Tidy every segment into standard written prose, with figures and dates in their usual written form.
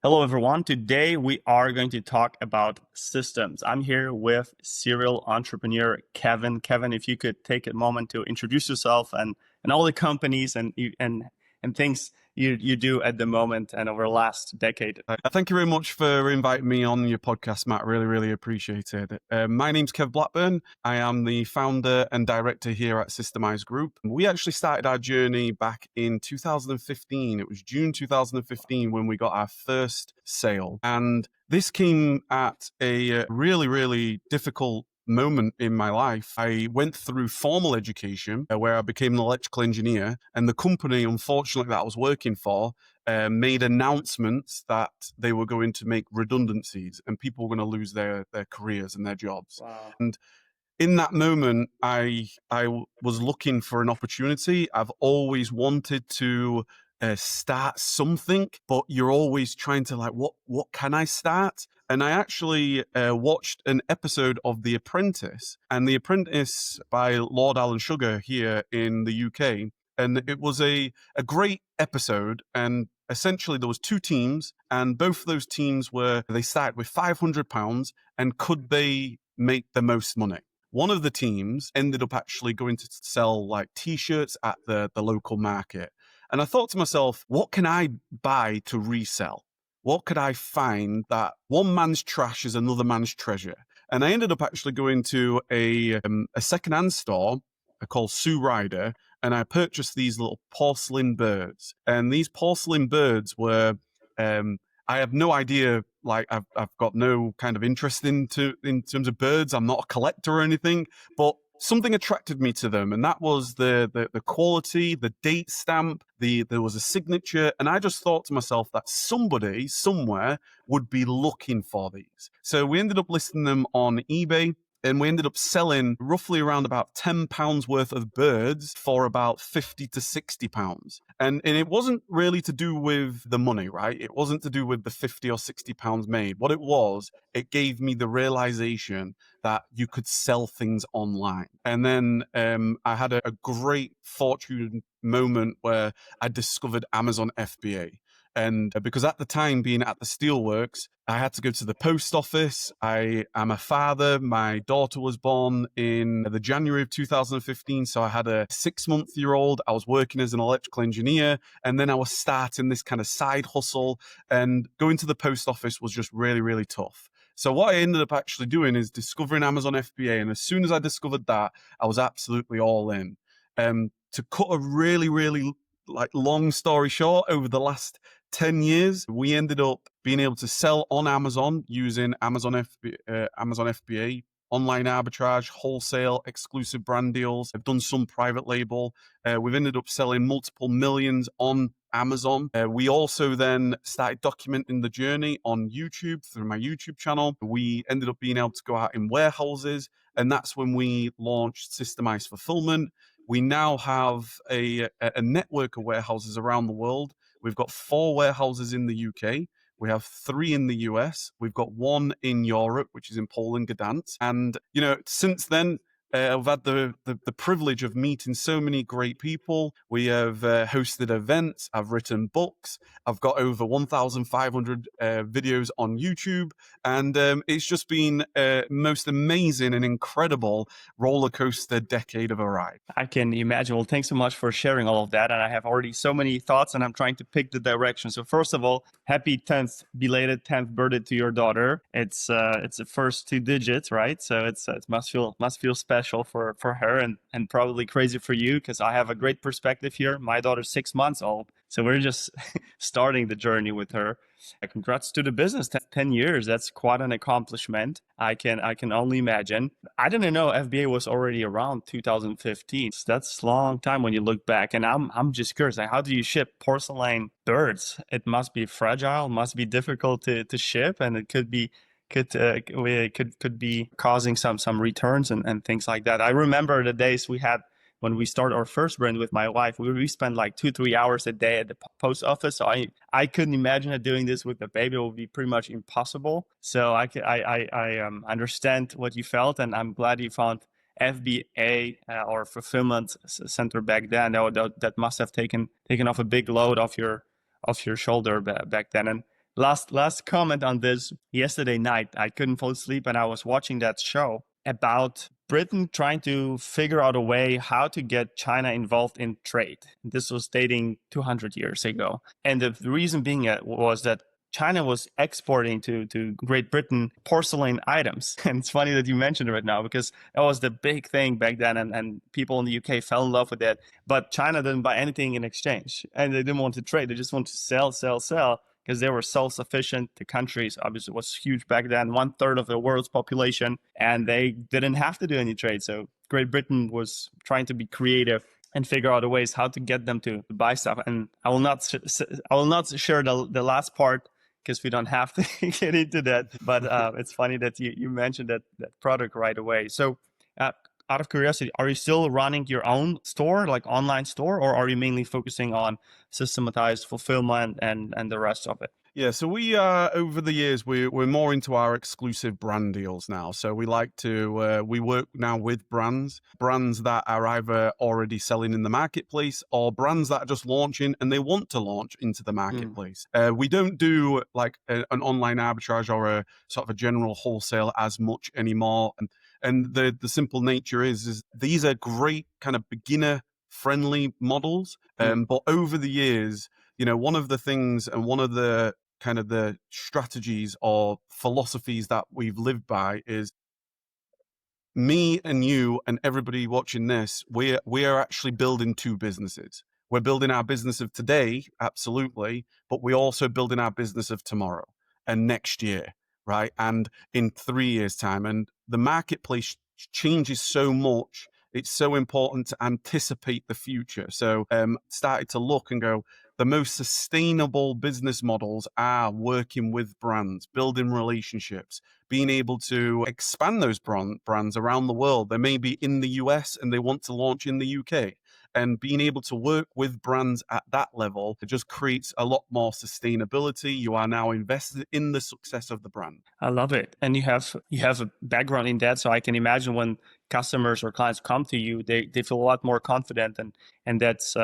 Hello, everyone. Today we are going to talk about systems. I'm here with serial entrepreneur Kevin. Kevin, if you could take a moment to introduce yourself and all the companies and things you do at the moment and over the last decade. Thank you very much for inviting me on your podcast, Matt. Really appreciate it. My name's Kev Blackburn. I am the founder and director here at Systemised Group. We actually started our journey back in 2015. It was June 2015 when we got our first sale. And this came at a really difficult moment in my life. I went through formal education where I became an electrical engineer, and the company, unfortunately, that I was working for made announcements that they were going to make redundancies and people were going to lose their careers and their jobs. Wow. And in that moment, I was looking for an opportunity. I've always wanted to start something, but you're always trying to what can I start? And I actually watched an episode of The Apprentice, and The Apprentice by Lord Alan Sugar here in the UK. And it was a great episode. And essentially there was two teams, and both of those teams they started with £500, and could they make the most money? One of the teams ended up actually going to sell like t-shirts at the local market. And I thought to myself, what can I buy to resell? What could I find that one man's trash is another man's treasure? And I ended up actually going to a secondhand store called Sue Ryder, and I purchased these little porcelain birds. And these porcelain birds were, I have no idea, like I've got no kind of interest in terms of birds. I'm not a collector or anything, but something attracted me to them, and that was the quality, the date stamp, there was a signature, and I just thought to myself that somebody somewhere would be looking for these. So we ended up listing them on eBay, and we ended up selling roughly around about £10 worth of birds for about £50 to £60. And it wasn't really to do with the money, right? It wasn't to do with the £50 or £60 made. What it was, it gave me the realization that you could sell things online. And then I had a great fortune moment where I discovered Amazon FBA. And because at the time, being at the steelworks, I had to go to the post office. I am a father. My daughter was born in the January of 2015. So I had a 6-month-old. I was working as an electrical engineer. And then I was starting this kind of side hustle. And going to the post office was just really tough. So what I ended up actually doing is discovering Amazon FBA. And as soon as I discovered that, I was absolutely all in. To cut a really long story short, over the last 10 years, we ended up being able to sell on Amazon using Amazon FBA, online arbitrage, wholesale, exclusive brand deals. I've done some private label. We've ended up selling multiple millions on Amazon. We also then started documenting the journey on YouTube through my YouTube channel. We ended up being able to go out in warehouses, and that's when we launched Systemise Fulfilment. We now have a network of warehouses around the world. We've got 4 warehouses in the UK. We have 3 in the US. We've got 1 in Europe, which is in Poland, Gdansk. And, since then, I've had the privilege of meeting so many great people. We have hosted events. I've written books. I've got over 1,500 videos on YouTube. And it's just been most amazing and incredible roller coaster decade of a ride. I can imagine. Well, thanks so much for sharing all of that. And I have already so many thoughts, and I'm trying to pick the direction. So first of all, happy 10th, belated 10th birthday to your daughter. It's the first 2 digits, right? So it must feel special for her, and probably crazy for you, because I have a great perspective here. My daughter's 6 months old, so we're just starting the journey with her. Congrats to the business. 10 years, that's quite an accomplishment. I can only imagine. I didn't know FBA was already around 2015. So that's a long time when you look back. And I'm just curious, like, how do you ship porcelain birds? It must be fragile, must be difficult to ship, and it could be causing some returns and things like that. I remember the days we had when we started our first brand with my wife. We spent like 2-3 hours a day at the post office. So I couldn't imagine that doing this with the baby. It would be pretty much impossible. So I understand what you felt, and I'm glad you found FBA or fulfillment center back then. That must have taken off a big load off your shoulder back then. And Last comment on this. Yesterday night, I couldn't fall asleep and I was watching that show about Britain trying to figure out a way how to get China involved in trade. This was dating 200 years ago. And the reason being was that China was exporting to Great Britain porcelain items. And it's funny that you mentioned it right now because that was the big thing back then. And people in the UK fell in love with it. But China didn't buy anything in exchange and they didn't want to trade. They just want to sell because they were self-sufficient. The country obviously was huge back then, 1/3 of the world's population, and they didn't have to do any trade. So Great Britain was trying to be creative and figure out ways how to get them to buy stuff. And I will not share the last part because we don't have to get into that. But it's funny that you mentioned that product right away. So out of curiosity, are you still running your own store, like online store, or are you mainly focusing on systematized fulfillment and the rest of it? Yeah, so we over the years we're more into our exclusive brand deals now. So we like to we work now with brands that are either already selling in the marketplace or brands that are just launching and they want to launch into the marketplace. We don't do like an online arbitrage or a sort of a general wholesale as much anymore. And the simple nature is these are great kind of beginner friendly models. But over the years, you know, one of the things and one of the kind of the strategies or philosophies that we've lived by is me and you and everybody watching this, we are actually building two businesses. We're building our business of today, absolutely, but we're also building our business of tomorrow and next year, right? And in 3 years' time. And the marketplace changes so much. It's so important to anticipate the future. So started to look and go, the most sustainable business models are working with brands, building relationships, being able to expand those brands around the world. They may be in the US and they want to launch in the UK. And being able to work with brands at that level, it just creates a lot more sustainability. You are now invested in the success of the brand. I love it. And you have a background in that. So I can imagine when customers or clients come to you, they feel a lot more confident and that's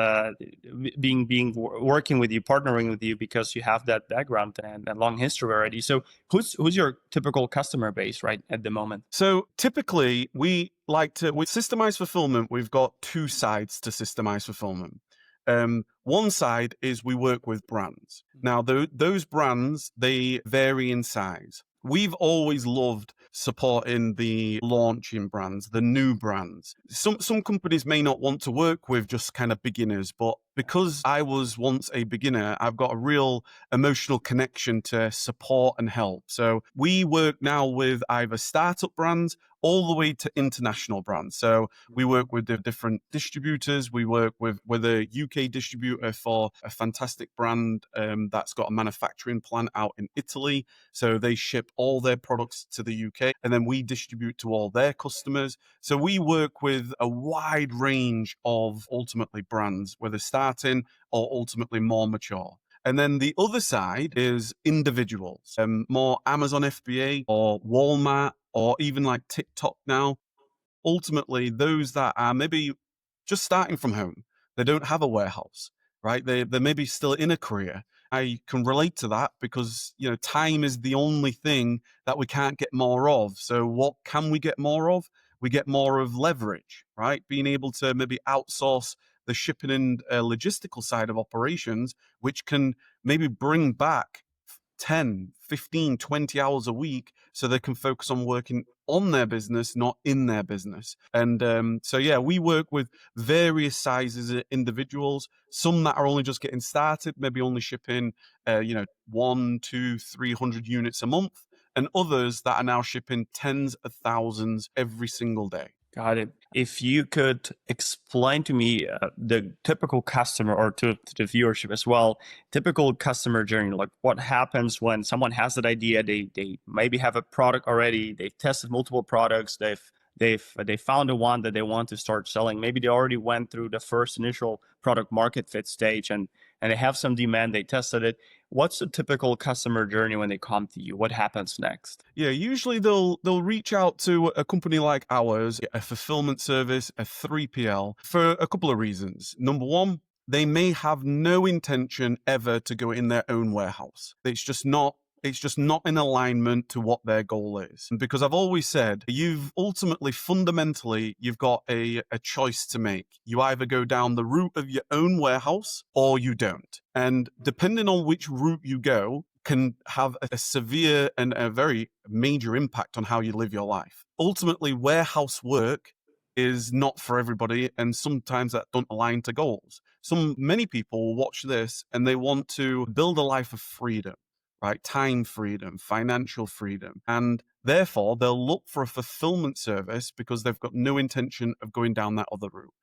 working with you, partnering with you because you have that background and long history already. So who's your typical customer base right at the moment? So typically we like to, with Systemised Fulfilment, we've got two sides to Systemised Fulfilment. One side is we work with brands. Now, those brands, they vary in size. We've always loved supporting the launching brands, the new brands. Some companies may not want to work with just kind of beginners, but because I was once a beginner, I've got a real emotional connection to support and help. So we work now with either startup brands all the way to international brands. So we work with the different distributors. We work with a UK distributor for a fantastic brand that's got a manufacturing plant out in Italy. So they ship all their products to the UK and then we distribute to all their customers. So we work with a wide range of ultimately brands, whether starting or ultimately more mature. And then the other side is individuals, more Amazon FBA or Walmart or even like TikTok now. Ultimately, those that are maybe just starting from home, they don't have a warehouse, right? They maybe still in a career. I can relate to that because, you know, time is the only thing that we can't get more of. So what can we get more of? We get more of leverage, right? Being able to maybe outsource the shipping and logistical side of operations, which can maybe bring back 10, 15, 20 hours a week so they can focus on working on their business, not in their business. And so, yeah, we work with various sizes of individuals, some that are only just getting started, maybe only shipping, 1, 2, 300 units a month, and others that are now shipping tens of thousands every single day. Got it. If you could explain to me the typical customer or to the viewership as well, typical customer journey, like what happens when someone has that idea, they maybe have a product already, they've tested multiple products, they found the one that they want to start selling. Maybe they already went through the first initial product market fit stage and they have some demand, they tested it. What's the typical customer journey when they come to you? What happens next? Yeah, usually they'll reach out to a company like ours, a fulfillment service, a 3PL, for a couple of reasons. Number one, they may have no intention ever to go in their own warehouse. It's just not in alignment to what their goal is. And because I've always said, fundamentally, you've got a choice to make. You either go down the route of your own warehouse or you don't. And depending on which route you go, can have a severe and a very major impact on how you live your life. Ultimately, warehouse work is not for everybody, and sometimes that don't align to goals. Many people will watch this and they want to build a life of freedom, right? Time freedom, financial freedom, and therefore they'll look for a fulfillment service because they've got no intention of going down that other route.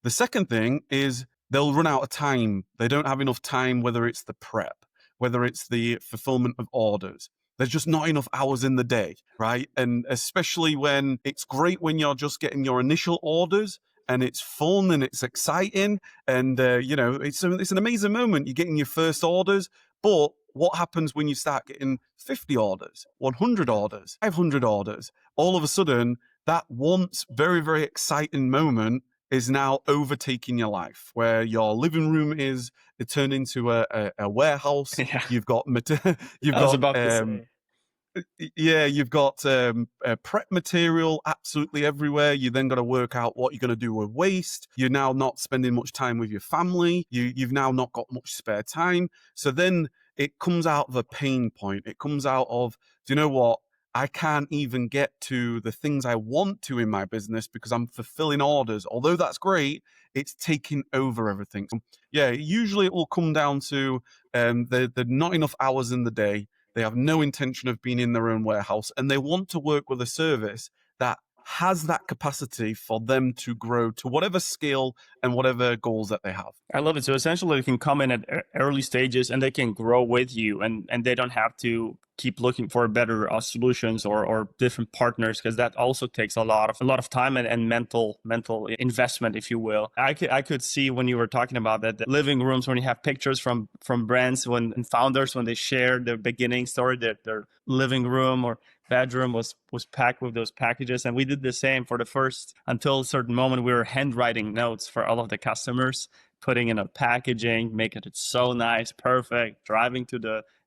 The second thing is they'll run out of time. They don't have enough time, whether it's the prep, whether it's the fulfillment of orders. There's just not enough hours in the day, right? And especially when it's great when you're just getting your initial orders and it's fun and it's exciting and, it's an amazing moment. You're getting your first orders, but what happens when you start getting 50 orders, 100 orders, 500 orders? All of a sudden, that once very, very exciting moment is now overtaking your life, where your living room is turned into a warehouse. Yeah, You've got I was about to say. you've got prep material absolutely everywhere. You then got to work out what you're going to do with waste. You're now not spending much time with your family. You've now not got much spare time. So then it comes out of a pain point. It comes out of, do you know what? I can't even get to the things I want to in my business because I'm fulfilling orders. Although that's great, it's taking over everything. So, yeah, usually it will come down to there not enough hours in the day. They have no intention of being in their own warehouse, and they want to work with a service that has that capacity for them to grow to whatever scale and whatever goals that they have. I love it. So essentially, they can come in at early stages and they can grow with you, and they don't have to keep looking for better solutions or different partners, because that also takes a lot of time and mental investment, if you will. I could see when you were talking about that, the living rooms, when you have pictures from brands and founders, when they share their beginning story, their living room or bedroom was packed with those packages. And we did the same for the first, until a certain moment, we were handwriting notes for all of the customers, putting in a packaging, making it so nice, perfect, driving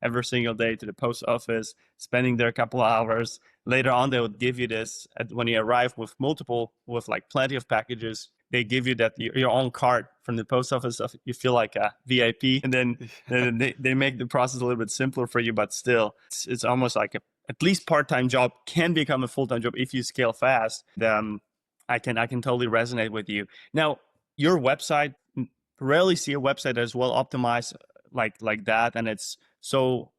every single day to the post office, spending there a couple of hours. Later on, they would give you this when you arrive with plenty of packages. They give you your own card from the post office. You feel like a VIP, and then they make the process a little bit simpler for you. But still, it's almost like at least part-time job can become a full-time job if you scale fast. Then I can totally resonate with you. Now, your website, rarely see a website that is well optimized like that, and it's so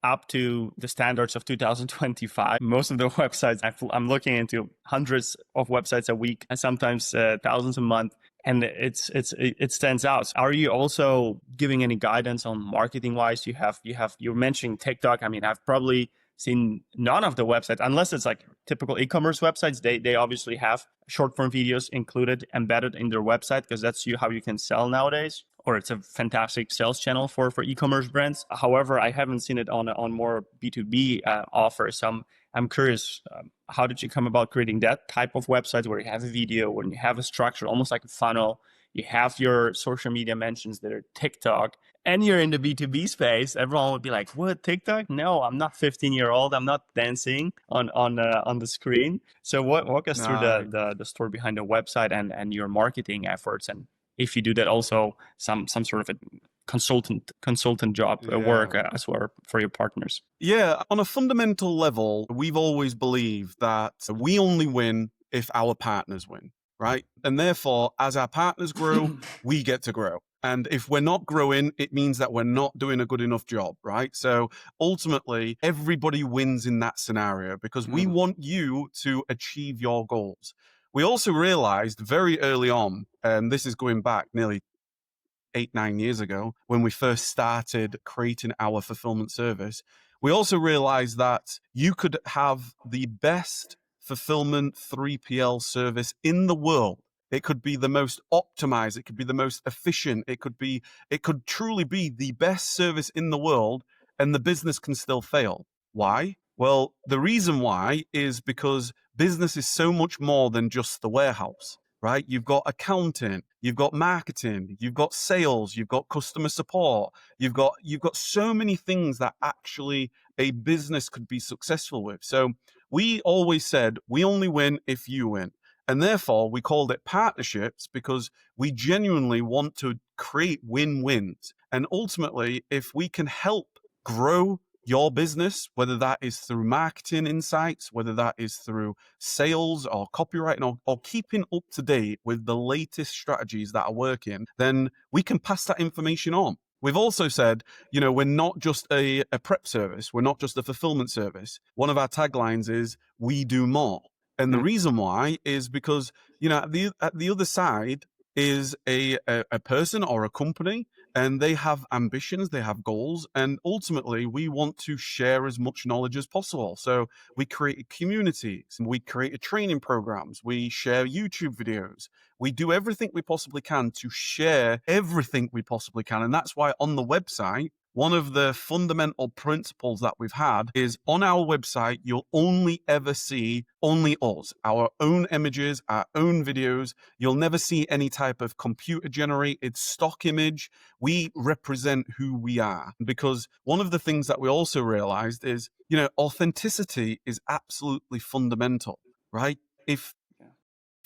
up to the standards of 2025. Most of the websites, I'm looking into hundreds of websites a week, and sometimes thousands a month, and it stands out. Are you also giving any guidance on marketing wise? You're mentioning TikTok. I mean, I've probably seen none of the websites, unless it's like typical e-commerce websites. They obviously have short form videos included, embedded in their website, because that's how you can sell nowadays, or it's a fantastic sales channel for e-commerce brands. However, I haven't seen it on more B2B offers. So I'm curious, how did you come about creating that type of website where you have a video, when you have a structure, almost like a funnel, you have your social media mentions that are TikTok, and you're in the B2B space? Everyone would be like, what, TikTok? No, I'm not 15-year-old. I'm not dancing on the screen. So walk us through the story behind the website and your marketing efforts, and if you do that also some sort of a consultant job work as well for your partners. Yeah, on a fundamental level, we've always believed that we only win if our partners win, right? And therefore, as our partners grow, we get to grow. And if we're not growing, it means that we're not doing a good enough job, right? So ultimately, everybody wins in that scenario, because we want you to achieve your goals. We also realized very early on, and this is going back nearly 8-9 years ago, when we first started creating our fulfillment service, we also realized that you could have the best fulfillment 3PL service in the world. It could be the most optimized, it could be the most efficient, it could truly be the best service in the world, and the business can still fail. Why? Well, the reason why is because business is so much more than just the warehouse. right? You've got accounting, you've got marketing, you've got sales, you've got customer support, you've got so many things that actually a business could be successful with. So we always said we only win if you win. And therefore, we called it partnerships because we genuinely want to create win-wins. And ultimately, if we can help grow your business, whether that is through marketing insights, whether that is through sales or copywriting or keeping up to date with the latest strategies that are working, then we can pass that information on. We've also said, we're not just a prep service. We're not just a fulfillment service. One of our taglines is, we do more. And the reason why is because, at the other side is a person or a company, and they have ambitions, they have goals, and ultimately we want to share as much knowledge as possible. So we create communities, we create training programs, we share YouTube videos, we do everything we possibly can to share everything we possibly can. And that's why on the website, one of the fundamental principles that we've had is on our website, you'll only ever see only us, our own images, our own videos. You'll never see any type of computer generated stock image. We represent who we are, because one of the things that we also realized is, authenticity is absolutely fundamental, right? If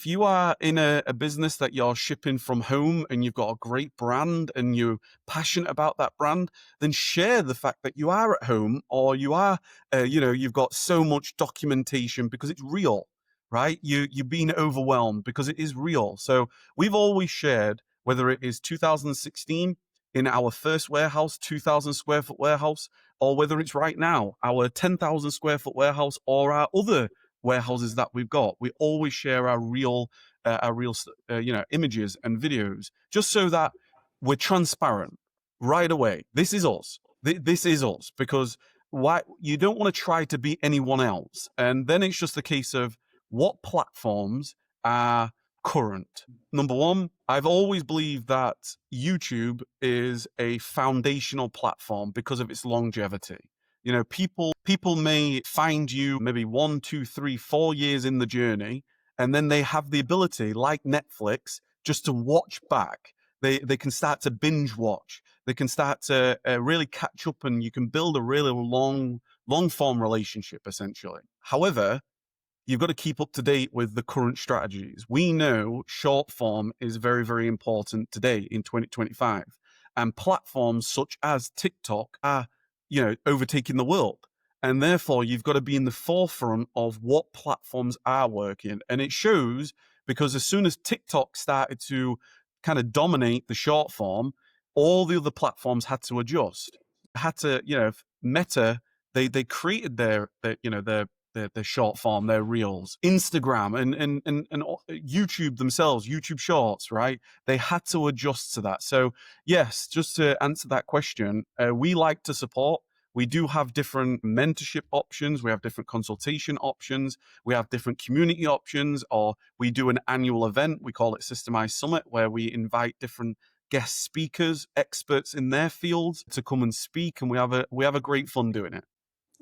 you are in a business that you're shipping from home and you've got a great brand and you're passionate about that brand, then share the fact that you are at home, or you are, you've got so much documentation because it's real, right? You're being overwhelmed because it is real. So we've always shared, whether it is 2016 in our first warehouse, 2,000 square foot warehouse, or whether it's right now, our 10,000 square foot warehouse, or our other warehouses that we've got. We always share our real images and videos, just so that we're transparent right away. This is us. This is us, because why you don't want to try to be anyone else. And then it's just a case of what platforms are current. Number one, I've always believed that YouTube is a foundational platform because of its longevity. People may find you maybe 1, 2, 3, 4 years in the journey, and then they have the ability, like Netflix, just to watch back. They can start to binge watch. They can start to really catch up, and you can build a really long form relationship, essentially. However, you've got to keep up to date with the current strategies. We know short form is very, very important today in 2025. And platforms such as TikTok are, overtaking the world. And therefore, you've got to be in the forefront of what platforms are working. And it shows, because as soon as TikTok started to kind of dominate the short form, all the other platforms had to adjust. Had to, Meta, they created their short form, their reels. Instagram and YouTube themselves, YouTube Shorts, right? They had to adjust to that. So yes, just to answer that question, we like to support. We do have different mentorship options. We have different consultation options. We have different community options, or we do an annual event. We call it Systemised Summit, where we invite different guest speakers, experts in their fields, to come and speak, and we have a great fun doing it.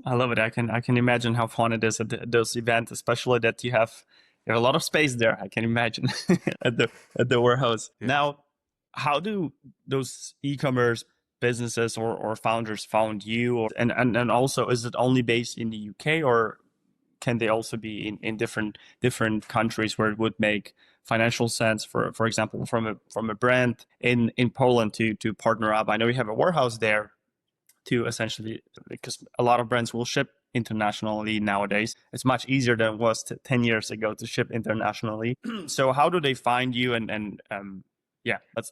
I love it. I can imagine how fun it is at those events, especially that you have a lot of space there. I can imagine at the warehouse. Yeah. Now, how do those e-commerce businesses or founders found you? And also, is it only based in the UK, or can they also be in different countries where it would make financial sense, for example, from a brand in Poland to partner up? I know you have a warehouse there to essentially, because a lot of brands will ship internationally nowadays. It's much easier than it was 10 years ago to ship internationally. So how do they find you? And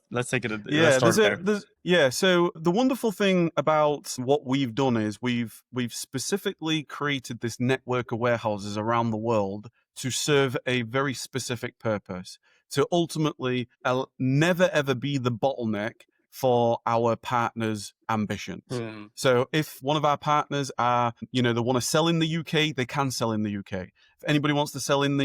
let's take it. Let's start there. So the wonderful thing about what we've done is we've specifically created this network of warehouses around the world to serve a very specific purpose, to ultimately never ever be the bottleneck for our partners' ambitions. So if one of our partners are, they want to sell in the UK, they can sell in the UK. If anybody wants to sell in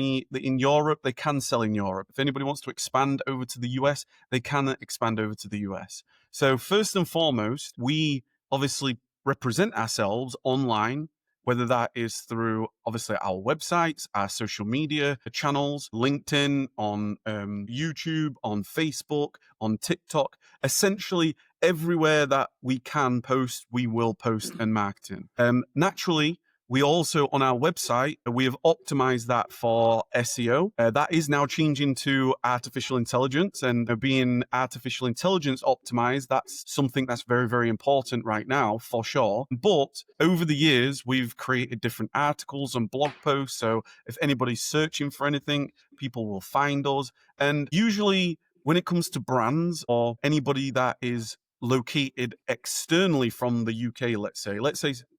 Europe, they can sell in Europe. If anybody wants to expand over to the US, they can expand over to the US. So first and foremost, we obviously represent ourselves online. whether that is through obviously our websites, our social media channels, LinkedIn, on YouTube, on Facebook, on TikTok, essentially everywhere that we can post, we will post and marketing. Naturally, we also, on our website, we have optimized that for SEO. That is now changing to artificial intelligence, and being artificial intelligence optimized, that's something that's very, very important right now, for sure. But over the years, we've created different articles and blog posts. So if anybody's searching for anything, people will find us. And usually, when it comes to brands or anybody that is located externally from the UK, let's say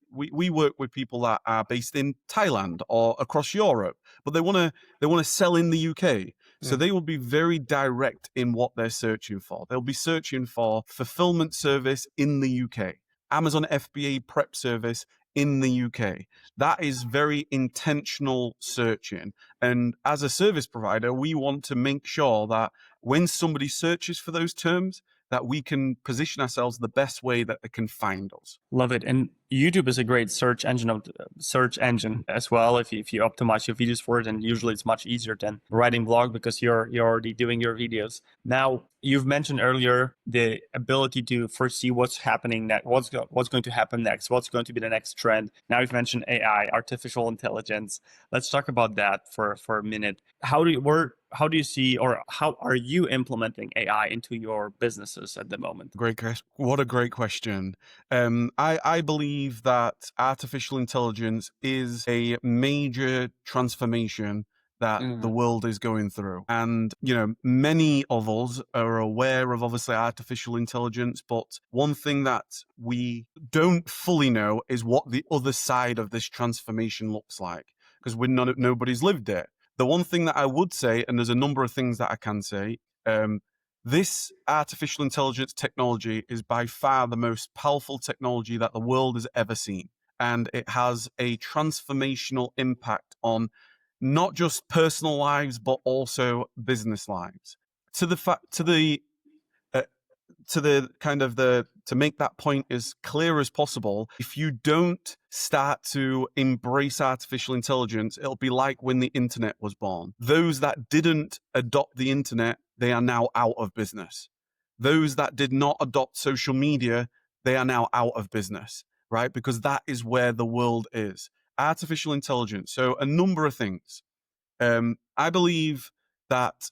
we work with people that are based in Thailand or across Europe, but they want to sell in the UK. So they will be very direct in what they're searching for. They'll be searching for fulfillment service in the UK, Amazon FBA prep service in the UK. That is very intentional searching. And as a service provider, we want to make sure that when somebody searches for those terms, that we can position ourselves the best way that they can find us. Love it. And YouTube is a great search engine as well. If you optimize your videos for it, and usually it's much easier than writing blog because you're already doing your videos. Now, you've mentioned earlier the ability to foresee what's happening next, what's going to happen next, what's going to be the next trend. Now you've mentioned AI, artificial intelligence. Let's talk about that for a minute. How do you see, or how are you implementing AI into your businesses at the moment? What a great question. I believe that artificial intelligence is a major transformation that the world is going through. And, many of us are aware of obviously artificial intelligence, but one thing that we don't fully know is what the other side of this transformation looks like, because nobody's lived it. The one thing that I would say, and there's a number of things that I can say, this artificial intelligence technology is by far the most powerful technology that the world has ever seen. And it has a transformational impact on not just personal lives, but also business lives. To make that point as clear as possible, if you don't start to embrace artificial intelligence, it'll be like when the internet was born. Those that didn't adopt the internet, they are now out of business. Those that did not adopt social media, they are now out of business, right? Because that is where the world is. Artificial intelligence. So a number of things. I believe that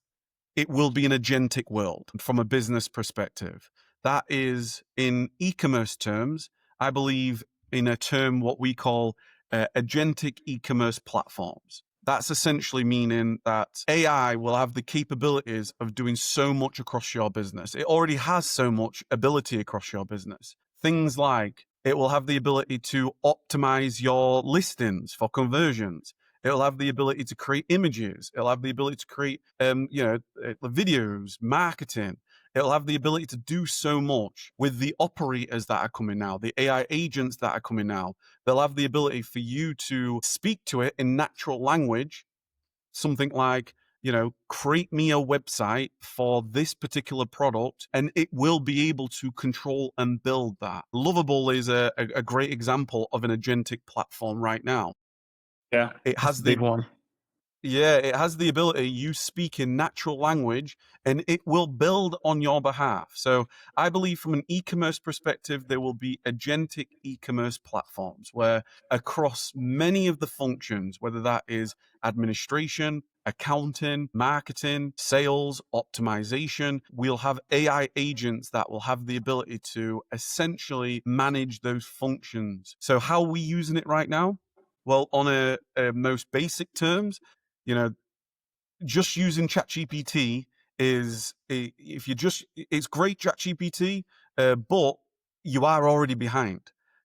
it will be an agentic world from a business perspective. That is, in e-commerce terms, I believe in a term what we call agentic e-commerce platforms. That's essentially meaning that AI will have the capabilities of doing so much across your business. It already has so much ability across your business. Things like it will have the ability to optimize your listings for conversions. It'll have the ability to create images. It'll have the ability to create, videos, marketing. It'll have the ability to do so much with the operators that are coming now, the AI agents that are coming now. They'll have the ability for you to speak to it in natural language, something like, create me a website for this particular product, and it will be able to control and build that. Lovable is a great example of an agentic platform right now. Yeah, it has the big one. Yeah, it has the ability, you speak in natural language and it will build on your behalf. So I believe from an e-commerce perspective, there will be agentic e-commerce platforms where across many of the functions, whether that is administration, accounting, marketing, sales, optimization, we'll have AI agents that will have the ability to essentially manage those functions. So how are we using it right now? Well, on a most basic terms, just using ChatGPT it's great, ChatGPT, but you are already behind.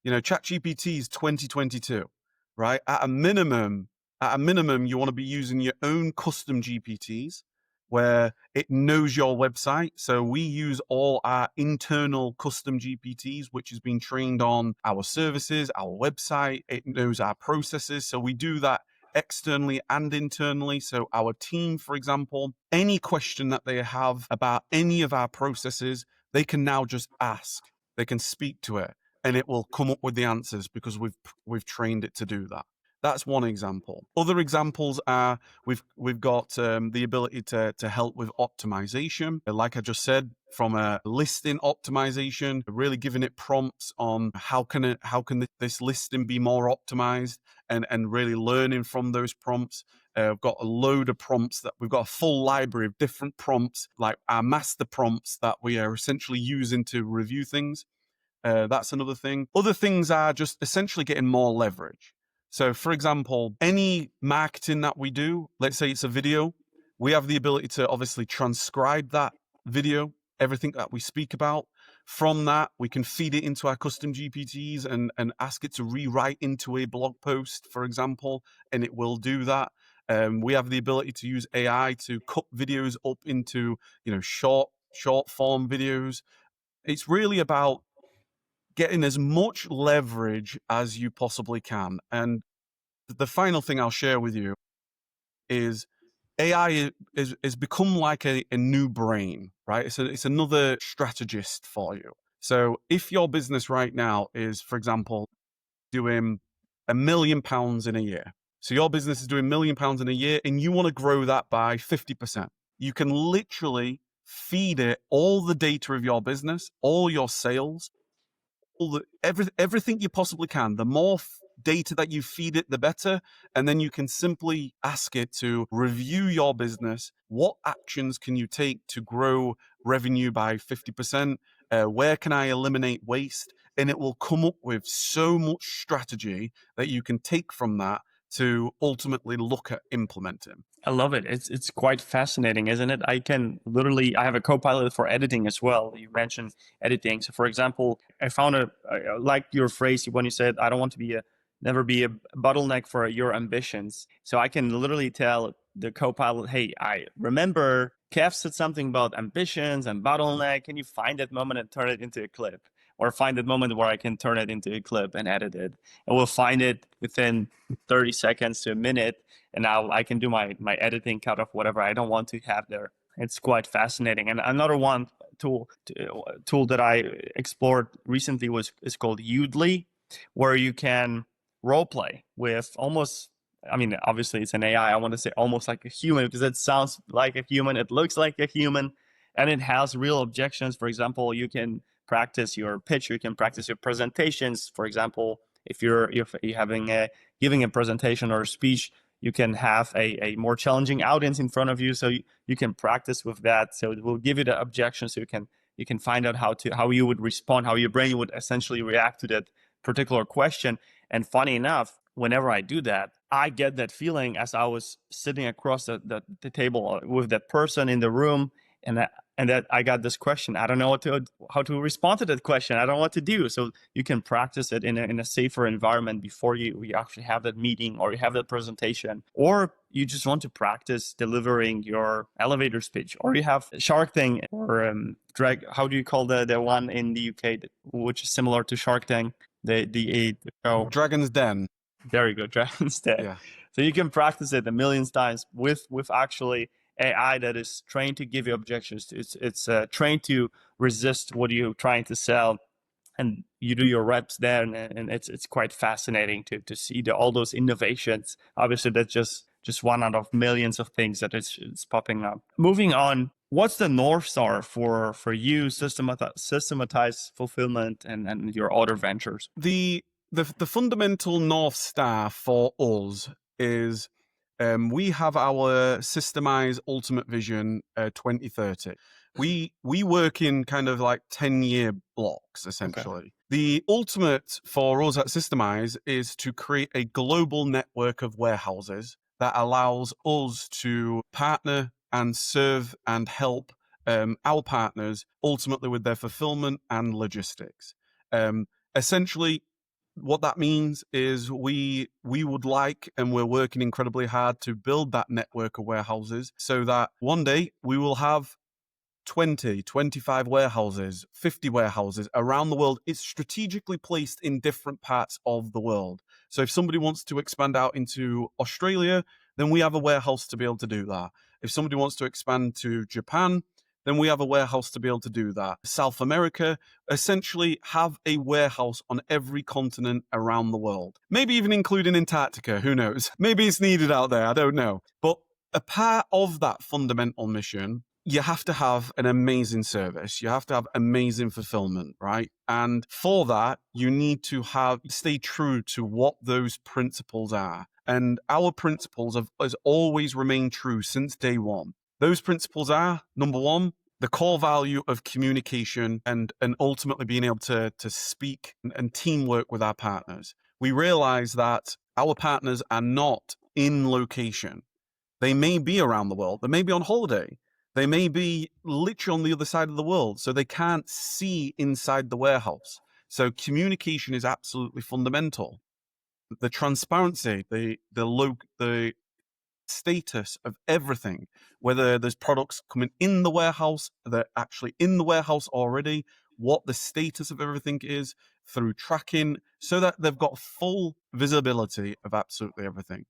ChatGPT is 2022, right? At a minimum, you want to be using your own custom GPTs where it knows your website. So we use all our internal custom GPTs, which has been trained on our services, our website. It knows our processes. So we do that externally and internally. So our team, for example, any question that they have about any of our processes, they can now just ask. They can speak to it. and it will come up with the answers because we've trained it to do that. That's one example. Other examples are we've got the ability to help with optimization. Like I just said, from a listing optimization, really giving it prompts on how can this listing be more optimized, and really learning from those prompts. We've got a load of prompts that we've got a full library of different prompts, like our master prompts that we are essentially using to review things. That's another thing. Other things are just essentially getting more leverage. So, for example, any marketing that we do, let's say it's a video, we have the ability to obviously transcribe that video, everything that we speak about. From that, we can feed it into our custom GPTs and ask it to rewrite into a blog post, for example, and it will do that. We have the ability to use AI to cut videos up into, short form videos. It's really about getting as much leverage as you possibly can. And the final thing I'll share with you is AI is become like a new brain, right? It's another strategist for you. So if your business right now is, for example, doing £1 million in a year, so your business is doing £1 million in a year and you want to grow that by 50%, you can literally feed it all the data of your business, all your sales, everything you possibly can. The more data that you feed it, the better. And then you can simply ask it to review your business. What actions can you take to grow revenue by 50%? Where can I eliminate waste? And it will come up with so much strategy that you can take from that to ultimately look at implementing. I love it. It's quite fascinating, isn't it? I have a copilot for editing as well. You mentioned editing. So for example, I found I like your phrase when you said, I don't want to never be a bottleneck for your ambitions. So I can literally tell the copilot, hey, I remember Kev said something about ambitions and bottleneck. Can you find that moment and turn it into a clip? Or find that moment where I can turn it into a clip and edit it. And we'll find it within 30 seconds to a minute. And now I can do my editing cut of whatever I don't want to have there. It's quite fascinating. And another tool that I explored recently is called Udly, where you can role play with obviously it's an AI. I want to say almost like a human because it sounds like a human. It looks like a human, and it has real objections. For example, you can practice your pitch. You can practice your presentations. For example, if you're giving a presentation or a speech, you can have a more challenging audience in front of you, so you can practice with that. So it will give you the objections, so you can find out how you would respond, how your brain would essentially react to that particular question. And funny enough, whenever I do that, I get that feeling as I was sitting across the table with that person in the room, and that I got this question. I don't know how to respond to that question. I don't know what to do. So you can practice it in a safer environment before you actually have that meeting or you have that presentation, or you just want to practice delivering your elevator speech, or you have Shark Tank or how do you call the one in the UK which is similar to Shark Tank? The show Dragon's Den. There you go, Dragon's Den. Yeah. So you can practice it a million times with actually AI that is trained to give you objections. It's trained to resist what you're trying to sell, and you do your reps there, and it's quite fascinating to see all those innovations. Obviously, that's just one out of millions of things that it's popping up. Moving on, what's the North Star for you, Systemised Fulfilment and your other ventures? The fundamental North Star for us is we have our Systemised Ultimate Vision 2030. We work in kind of like 10-year blocks, essentially. Okay. The ultimate for us at Systemised is to create a global network of warehouses that allows us to partner and serve and help our partners ultimately with their fulfillment and logistics. Essentially, what that means is we would like, and we're working incredibly hard to build that network of warehouses so that one day we will have 20, 25 warehouses, 50 warehouses around the world. It's strategically placed in different parts of the world. So if somebody wants to expand out into Australia, then we have a warehouse to be able to do that. If somebody wants to expand to Japan, then we have a warehouse to be able to do that. South America, essentially have a warehouse on every continent around the world. Maybe even including Antarctica, who knows? Maybe it's needed out there, I don't know. But a part of that fundamental mission, you have to have an amazing service. You have to have amazing fulfillment, right? And for that, you need to stay true to what those principles are. And our principles has always remained true since day one. Those principles are, number one, the core value of communication and ultimately being able to speak and teamwork with our partners. We realize that our partners are not in location. They may be around the world. They may be on holiday. They may be literally on the other side of the world, so they can't see inside the warehouse. So communication is absolutely fundamental. The transparency, the status of everything, whether there's products coming in the warehouse, they're actually in the warehouse already, what the status of everything is through tracking, so that they've got full visibility of absolutely everything.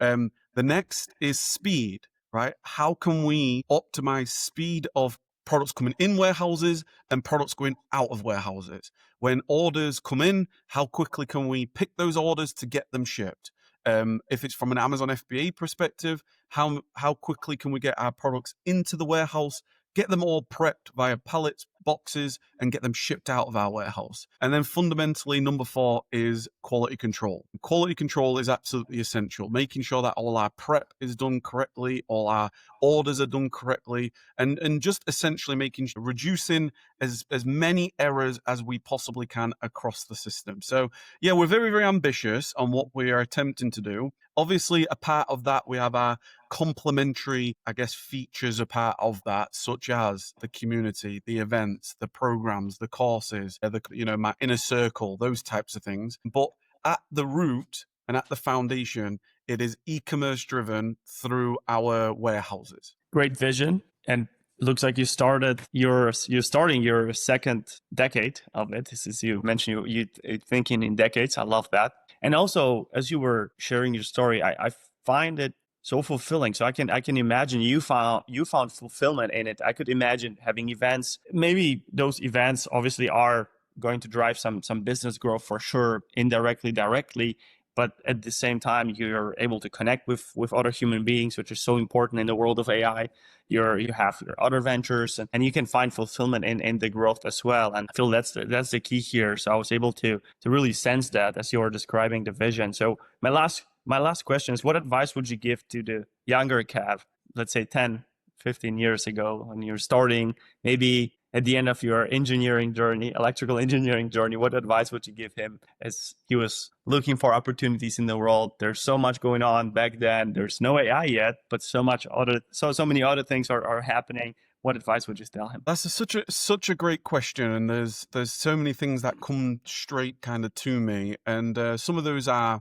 The next is speed, right? How can we optimize speed of products coming in warehouses and products going out of warehouses? When orders come in, how quickly can we pick those orders to get them shipped? If it's from an Amazon FBA perspective, how quickly can we get our products into the warehouse, get them all prepped via pallets, boxes, and get them shipped out of our warehouse? And then fundamentally, number 4 is quality control. Quality control is absolutely essential, making sure that all our prep is done correctly, all our orders are done correctly, and just essentially reducing as many errors as we possibly can across the system. So yeah, we're very, very ambitious on what we are attempting to do. Obviously, a part of that, we have our complementary, I guess, features a part of that, such as the community, the events, the programs, the courses, my inner circle, those types of things. But at the root and at the foundation, it is e-commerce driven through our warehouses. Great vision. And looks like you're starting your second decade of it. This is, you mentioned you thinking in decades. I love that. And also, as you were sharing your story, I find it so fulfilling. So I can imagine you found fulfillment in it. I could imagine having events. Maybe those events obviously are going to drive some business growth for sure, indirectly, directly. But at the same time, you're able to connect with other human beings, which is so important in the world of AI. You have your other ventures, and you can find fulfillment in the growth as well. And I feel that's the key here. So I was able to really sense that as you were describing the vision. So my last question is, what advice would you give to the younger Cav, let's say 10, 15 years ago, when you're starting, maybe at the end of your electrical engineering journey? What advice would you give him as he was looking for opportunities in the world? There's so much going on back then. There's no AI yet, but so many other things are happening. What advice would you tell him? That's such a great question, and there's so many things that come straight kind of to me, and some of those are,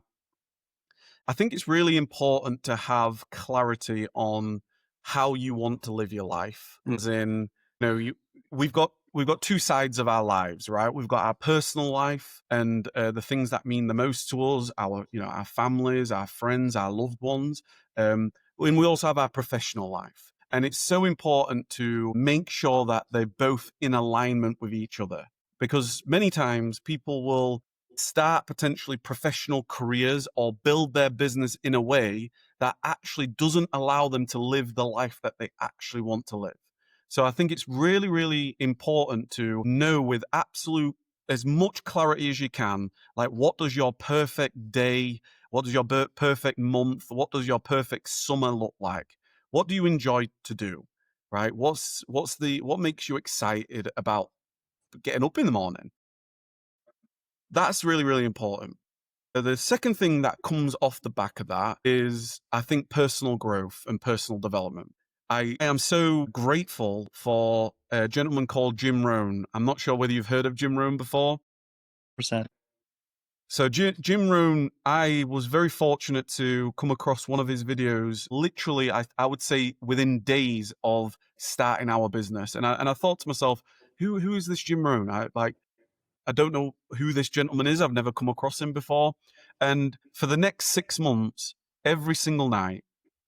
I think it's really important to have clarity on how you want to live your life. As in, we've got two sides of our lives, right? We've got our personal life and the things that mean the most to us, our families, our friends, our loved ones, and we also have our professional life. And it's so important to make sure that they're both in alignment with each other, because many times people will start potentially professional careers or build their business in a way that actually doesn't allow them to live the life that they actually want to live. So I think it's really, really important to know with absolute as much clarity as you can, like, what does your perfect day, what does your perfect month, what does your perfect summer look like? What do you enjoy to do, right? What makes you excited about getting up in the morning? That's really, really important. The second thing that comes off the back of that is, I think, personal growth and personal development. I am so grateful for a gentleman called Jim Rohn. I'm not sure whether you've heard of Jim Rohn before. Percent. So Jim Rohn, I was very fortunate to come across one of his videos, literally, I would say within days of starting our business. And I thought to myself, who is this Jim Rohn? I don't know who this gentleman is. I've never come across him before. And for the next 6 months, every single night,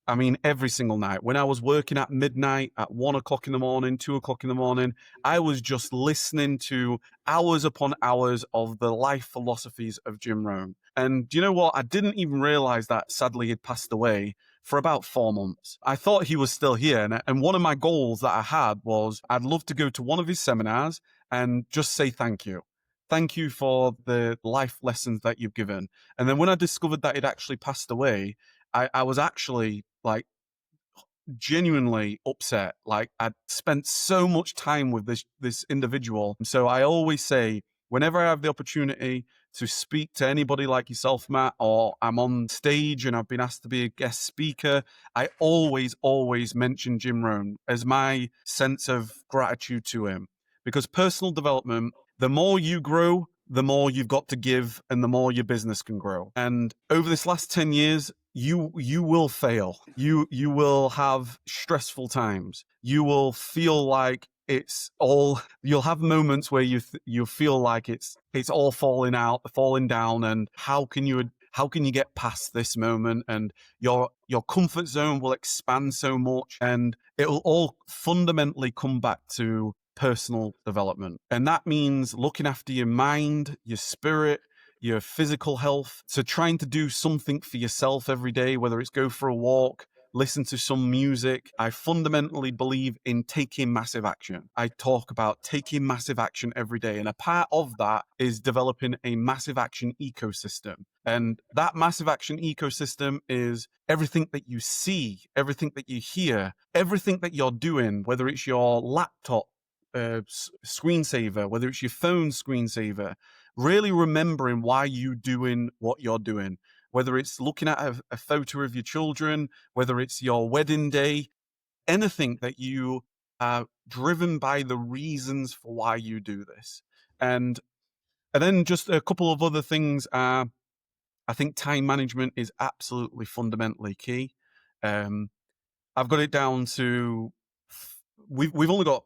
I mean, every single night. When I was working at midnight, at 1 o'clock in the morning, 2 o'clock in the morning, I was just listening to hours upon hours of the life philosophies of Jim Rohn. And do you know what? I didn't even realize that sadly he'd passed away for about 4 months. I thought he was still here. And one of my goals that I had was I'd love to go to one of his seminars and just say thank you. Thank you for the life lessons that you've given. And then when I discovered that he'd actually passed away, I was actually like genuinely upset. Like I'd spent so much time with this individual. So I always say, whenever I have the opportunity to speak to anybody like yourself, Matt, or I'm on stage and I've been asked to be a guest speaker, I always mention Jim Rohn as my sense of gratitude to him. Because personal development, the more you grow, the more you've got to give and the more your business can grow. And over this last 10 years, you will fail. You will have stressful times. You will feel like you'll have moments where you feel like it's all falling down, and how can you get past this moment? And your comfort zone will expand so much, and it will all fundamentally come back to personal development. And that means looking after your mind, your spirit, your physical health. So trying to do something for yourself every day, whether it's go for a walk, listen to some music. I fundamentally believe in taking massive action. I talk about taking massive action every day. And a part of that is developing a massive action ecosystem. And that massive action ecosystem is everything that you see, everything that you hear, everything that you're doing, whether it's your laptop screensaver, whether it's your phone screensaver, really remembering why you're doing what you're doing, whether it's looking at a photo of your children, whether it's your wedding day, anything that you are driven by the reasons for why you do this. And then just a couple of other things are, I think time management is absolutely fundamentally key. I've got it down to we've only got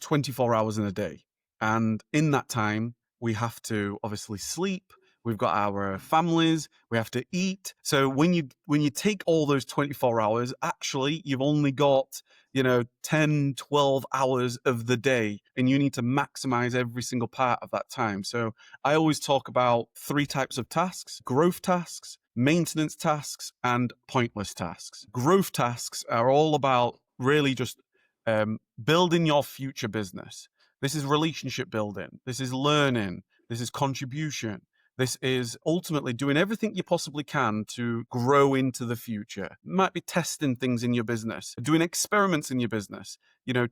24 hours in a day, and in that time we have to obviously sleep. We've got our families. We have to eat. So when you take all those 24 hours, actually you've only got 10, 12 hours of the day, and you need to maximize every single part of that time. So I always talk about 3 types of tasks: growth tasks, maintenance tasks, and pointless tasks. Growth tasks are all about really just building your future business. This is relationship building. This is learning. This is contribution. This is ultimately doing everything you possibly can to grow into the future. It might be testing things in your business, doing experiments in your business,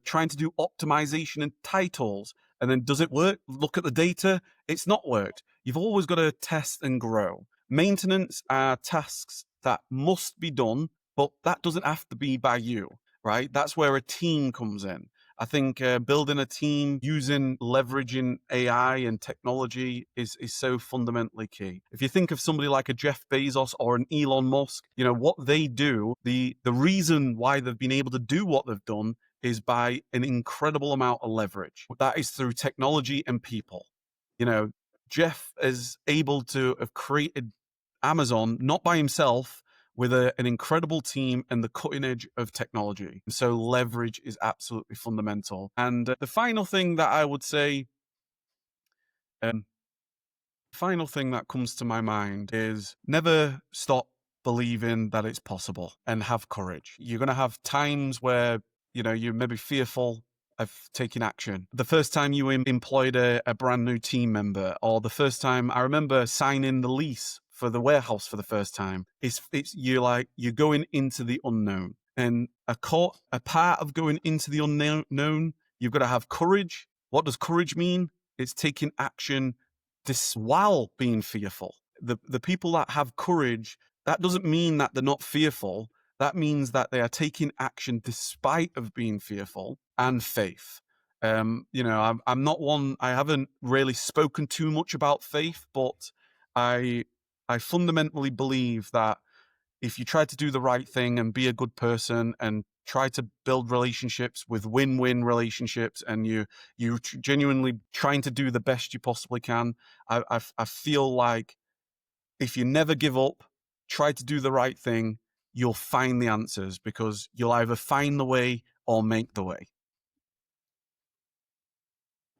trying to do optimization and titles. And then does it work? Look at the data. It's not worked. You've always got to test and grow. Maintenance are tasks that must be done, but that doesn't have to be by you, right? That's where a team comes in. I think building a team using leveraging AI and technology is so fundamentally key. If you think of somebody like a Jeff Bezos or an Elon Musk, what they do, the reason why they've been able to do what they've done is by an incredible amount of leverage. That is through technology and people. Jeff is able to have created Amazon not by himself, with an incredible team and the cutting edge of technology. So leverage is absolutely fundamental. And the final thing that I would say, final thing that comes to my mind is never stop believing that it's possible, and have courage. You're going to have times where, you may be fearful of taking action. The first time you employed a brand new team member, or the first time, I remember signing the lease for the warehouse for the first time, you're going into the unknown. And a part of going into the unknown, you've got to have courage. What does courage mean? It's taking action while being fearful. The people that have courage, that doesn't mean that they're not fearful. That means that they are taking action despite of being fearful, and faith. I'm not one, I haven't really spoken too much about faith, but I fundamentally believe that if you try to do the right thing and be a good person and try to build relationships with win-win relationships, and you genuinely trying to do the best you possibly can, I feel like if you never give up, try to do the right thing, you'll find the answers, because you'll either find the way or make the way.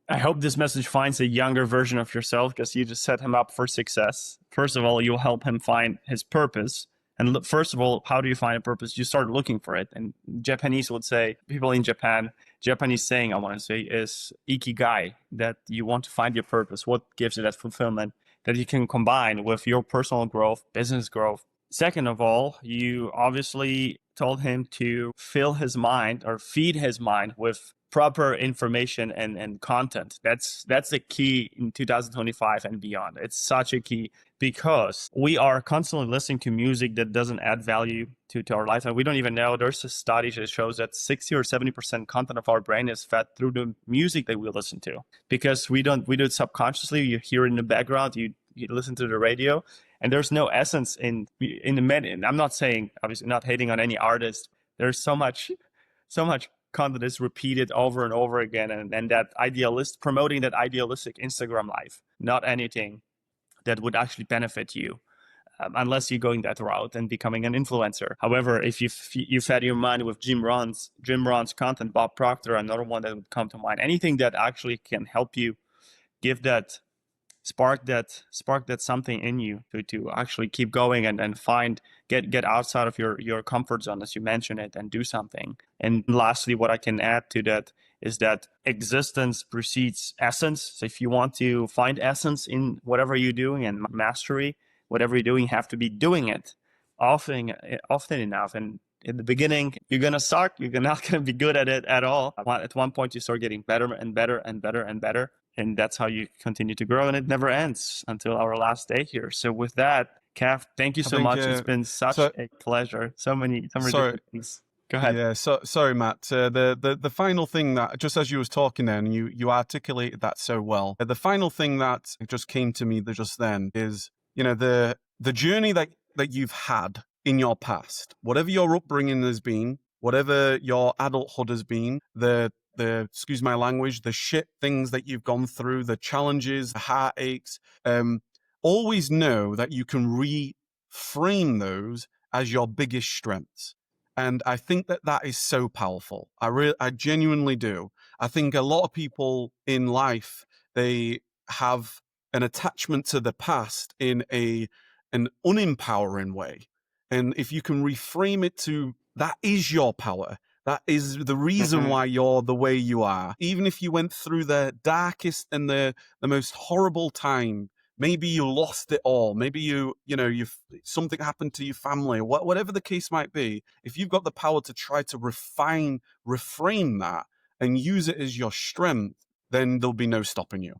I hope this message finds a younger version of yourself, because you just set him up for success. First of all, you'll help him find his purpose. And look, first of all, how do you find a purpose? You start looking for it. And Japanese would say, people in Japan, Japanese saying, I want to say, is ikigai, that you want to find your purpose. What gives you that fulfillment that you can combine with your personal growth, business growth? Second of all, you obviously told him to fill his mind or feed his mind with proper information and content. That's the key in 2025 and beyond. It's such a key, because we are constantly listening to music that doesn't add value to our life. And we don't even know. There's a study that shows that 60 or 70% content of our brain is fed through the music that we listen to, because we do it subconsciously. You hear it in the background, you listen to the radio, and there's no essence in the men. I'm not saying, obviously not hating on any artist. There's so much content is repeated over and over again, and that promoting that idealistic Instagram life, not anything that would actually benefit you, unless you're going that route and becoming an influencer. However, if you fed your mind with Jim Rohn's content, Bob Proctor, another one that would come to mind, anything that actually can help you give that spark that something in you to actually keep going and get outside of your comfort zone, as you mentioned it, and do something. And lastly, what I can add to that is that existence precedes essence. So if you want to find essence in whatever you're doing, and mastery, whatever you're doing, you have to be doing it often enough. And in the beginning, you're going to suck. You're not going to be good at it at all. At one point, you start getting better and better and better and better. And that's how you continue to grow. And it never ends until our last day here. So with that, Kev, thank you so much. It's been such a pleasure. So many different things. Go ahead. Yeah, sorry, Matt. The final thing that, just as you was talking then, you articulated that so well. The final thing that just came to me just then is, the journey that you've had in your past, whatever your upbringing has been, whatever your adulthood has been, the excuse my language, the shit things that you've gone through, the challenges, the heartaches, always know that you can reframe those as your biggest strengths. And I think that is so powerful. I genuinely do. I think a lot of people in life, they have an attachment to the past in an unempowering way. And if you can reframe it to, that is your power. That is the reason why you're the way you are. Even if you went through the darkest and the most horrible time, maybe you lost it all. Maybe something happened to your family, whatever the case might be. If you've got the power to try to reframe that and use it as your strength, then there'll be no stopping you.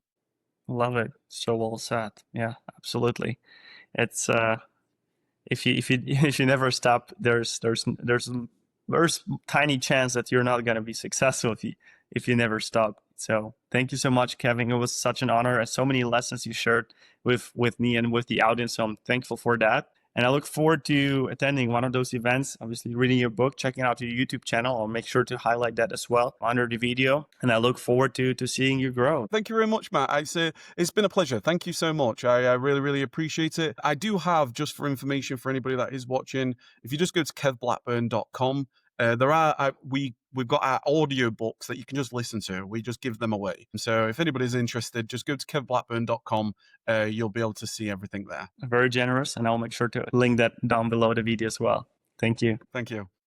Love it. So well said. Yeah, absolutely. It's if you never stop, there's tiny chance that you're not going to be successful if you never stop. So thank you so much, Kevin. It was such an honor, and so many lessons you shared with me and with the audience. So I'm thankful for that. And I look forward to attending one of those events, obviously reading your book, checking out your YouTube channel. I'll make sure to highlight that as well under the video. And I look forward to seeing you grow. Thank you very much, Matt. It's been a pleasure. Thank you so much. I really, really appreciate it. I do have, just for information for anybody that is watching, if you just go to kevblackburn.com, we've got our audio books that you can just listen to. We just give them away. So if anybody's interested, just go to kevblackburn.com. You'll be able to see everything there. Very generous, and I'll make sure to link that down below the video as well. Thank you. Thank you.